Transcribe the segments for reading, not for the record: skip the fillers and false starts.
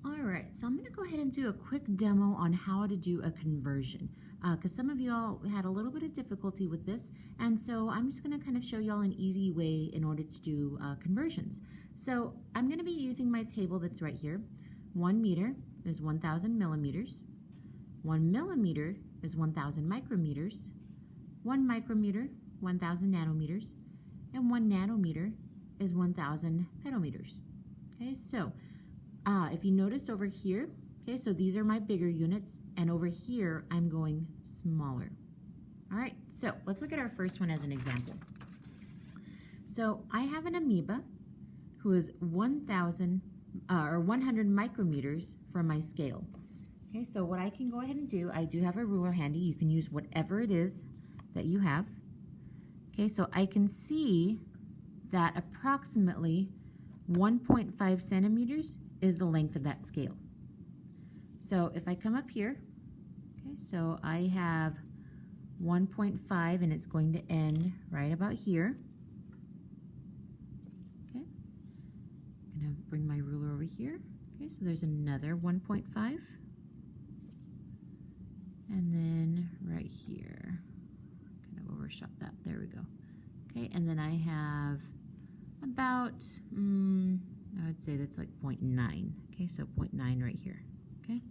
All right, so I'm going to go ahead and do a quick demo on how to do a conversion because some of y'all had a little bit of difficulty with this, and so I'm just going to kind of show y'all an easy way in order to do conversions. So I'm going to be using my table that's right here. 1 meter is 1,000 millimeters. 1 millimeter is 1,000 micrometers. 1 micrometer, 1,000 nanometers. And 1 nanometer is 1,000 petameters. Okay, so if you notice over here, okay, so these are my bigger units, and over here I'm going smaller. All right, so let's look at our first one as an example. So I have an amoeba who is 1,000 or 100 micrometers from my scale. Okay, so what I can go ahead and do, I do have a ruler handy. You can use whatever it is that you have. Okay, so I can see that approximately 1.5 centimeters is the length of that scale. So if I come up here, okay, so I have 1.5 and it's going to end right about here. Okay, I'm gonna bring my ruler over here. Okay, so there's another 1.5. And then right here, kind of overshot that, there we go. Okay, and then I have about, I would say that's like 0.9. Okay, so 0.9 right here. Okay.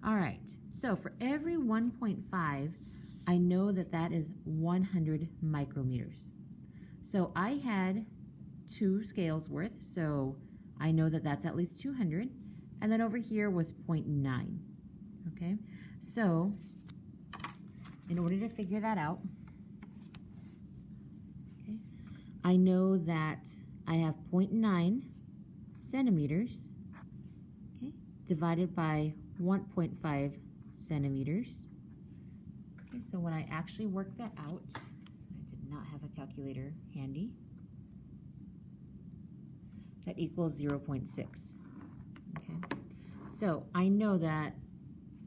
All right. So for every 1.5, I know that that is 100 micrometers. So I had 2 scales worth, so I know that that's at least 200. And then over here was 0.9. Okay. So in order to figure that out, okay, I know that I have 0.9 centimeters, okay, divided by 1.5 centimeters. Okay, so when I actually work that out, I did not have a calculator handy, that equals 0.6. Okay, so I know that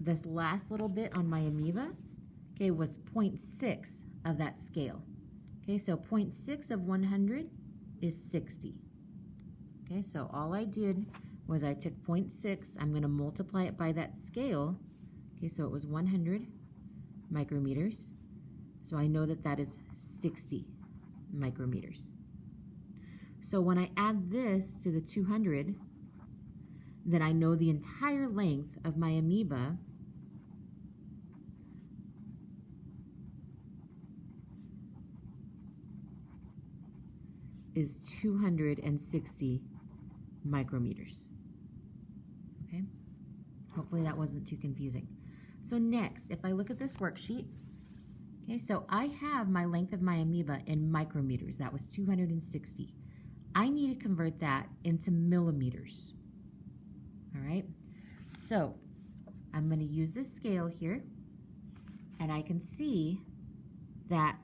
this last little bit on my amoeba, okay, was 0.6 of that scale. Okay, so 0.6 of 100 is 60. Okay, so all I did was I took 0.6, I'm going to multiply it by that scale. Okay, so it was 100 micrometers. So I know that that is 60 micrometers. So when I add this to the 200, then I know the entire length of my amoeba is 260 micrometers. Okay, hopefully that wasn't too confusing. So next, if I look at this worksheet, okay, so I have my length of my amoeba in micrometers. That was 260. I need to convert that into millimeters. All right, so I'm going to use this scale here, and I can see that,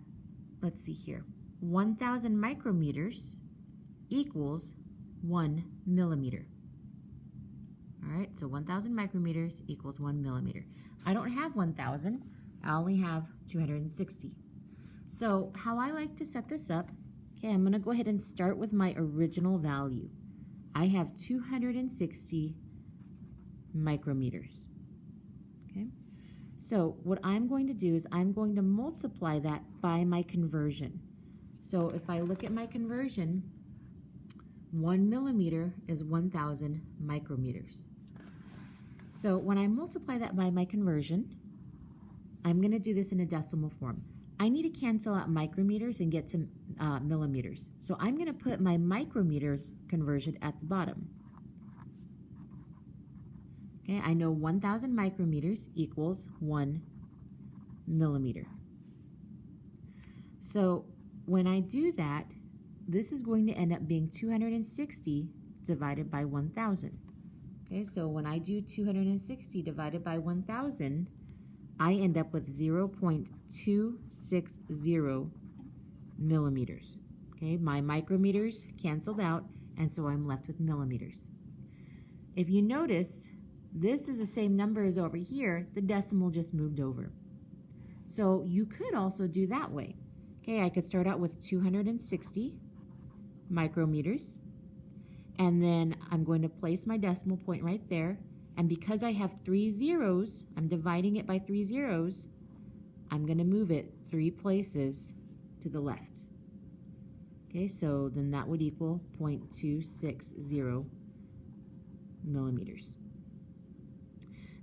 let's see here, 1,000 micrometers equals 1 millimeter. All right, so 1,000 micrometers equals 1 millimeter. I don't have 1,000, I only have 260. So how I like to set this up, okay, I'm going to go ahead and start with my original value. I have 260 micrometers. Okay, so what I'm going to do is I'm going to multiply that by my conversion. So if I look at my conversion, 1 millimeter is 1,000 micrometers. So when I multiply that by my conversion, I'm going to do this in a decimal form. I need to cancel out micrometers and get to millimeters. So I'm going to put my micrometers conversion at the bottom. Okay, I know 1,000 micrometers equals 1 millimeter. So when I do that, this is going to end up being 260 divided by 1,000. Okay, so when I do 260 divided by 1,000, I end up with 0.260 millimeters. Okay, my micrometers canceled out, and so I'm left with millimeters. If you notice, this is the same number as over here, the decimal just moved over. So you could also do that way. Okay, I could start out with 260 micrometers, And then I'm going to place my decimal point right there. And because I have 3 zeros, I'm dividing it by 3 zeros, I'm going to move it 3 places to the left. Okay, so then that would equal 0.260 millimeters.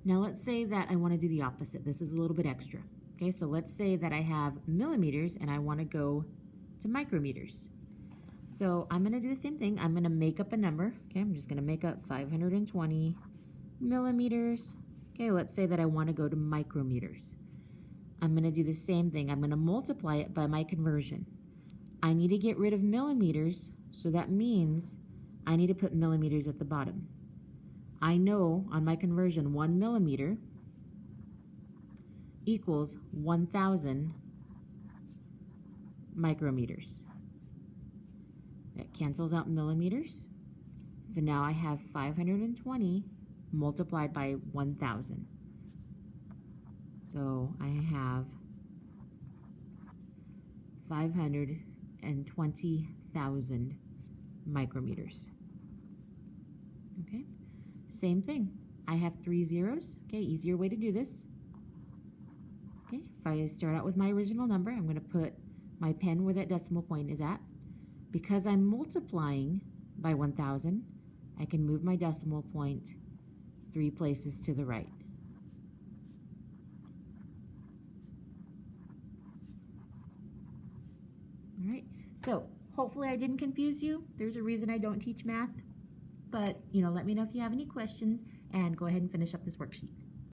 Now let's say that I want to do the opposite. This is a little bit extra. Okay, so let's say that I have millimeters and I want to go to micrometers. So I'm going to do the same thing. I'm going to make up a number. Okay, I'm just going to make up 520 millimeters. Okay, let's say that I want to go to micrometers. I'm going to do the same thing. I'm going to multiply it by my conversion. I need to get rid of millimeters, so that means I need to put millimeters at the bottom. I know on my conversion 1 millimeter equals 1,000 micrometers. That cancels out millimeters. So now I have 520 multiplied by 1,000. So I have 520,000 micrometers. Okay, same thing. I have 3 zeros. Okay, easier way to do this. Okay, if I start out with my original number, I'm going to put my pen where that decimal point is at. Because I'm multiplying by 1,000, I can move my decimal point 3 places to the right. All right, so hopefully I didn't confuse you. There's a reason I don't teach math, but let me know if you have any questions and go ahead and finish up this worksheet.